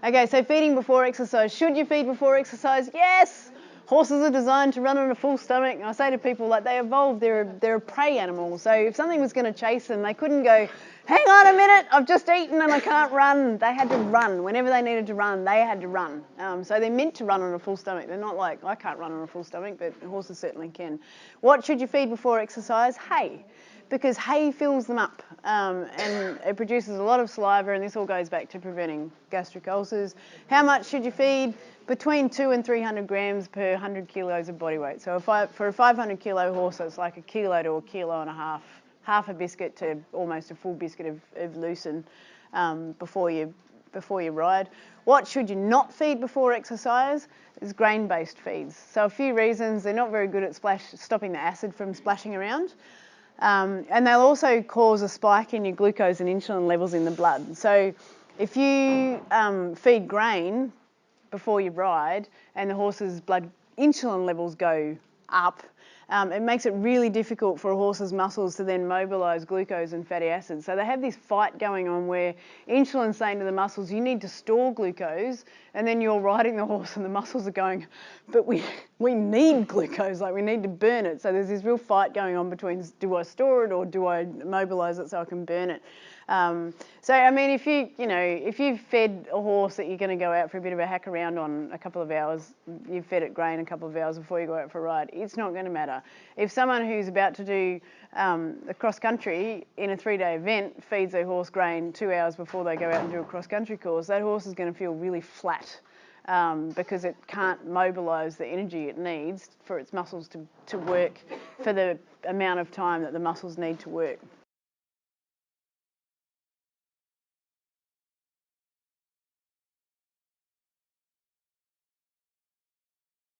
Okay, so feeding before exercise. Should you feed before exercise? Yes! Horses are designed to run on a full stomach. And I say to people, like, they evolved, they're a prey animal. So if something was going to chase them, they couldn't go, hang on a minute, I've just eaten and I can't run. They had to run. Whenever they needed to run, they had to run. So they're meant to run on a full stomach. They're not like, I can't run on a full stomach, but horses certainly can. What should you feed before exercise? Hay. Because hay fills them up and it produces a lot of saliva, and this all goes back to preventing gastric ulcers. How much should you feed? Between 200 and 300 grams per 100 kilos of body weight. So for a 500 kilo horse, it's like a kilo to a kilo and a half a biscuit to almost a full biscuit of Lucerne before you ride. What should you not feed before exercise? Is grain-based feeds. So a few reasons: they're not very good at stopping the acid from splashing around. And they'll also cause a spike in your glucose and insulin levels in the blood. So if you feed grain before you ride and the horse's blood insulin levels go up, it makes it really difficult for a horse's muscles to then mobilise glucose and fatty acids. So they have this fight going on where insulin's saying to the muscles, you need to store glucose, and then you're riding the horse and the muscles are going, but we need glucose, like we need to burn it. So there's this real fight going on between, do I store it or do I mobilise it so I can burn it? So I mean, if you've fed a horse that you're going to go out for a bit of a hack around on a couple of hours, you've fed it grain a couple of hours before you go out for a ride, it's not going to matter. If someone who's about to do a cross country in a 3-day event feeds their horse grain 2 hours before they go out and do a cross country course, that horse is going to feel really flat because it can't mobilise the energy it needs for its muscles to work for the amount of time that the muscles need to work.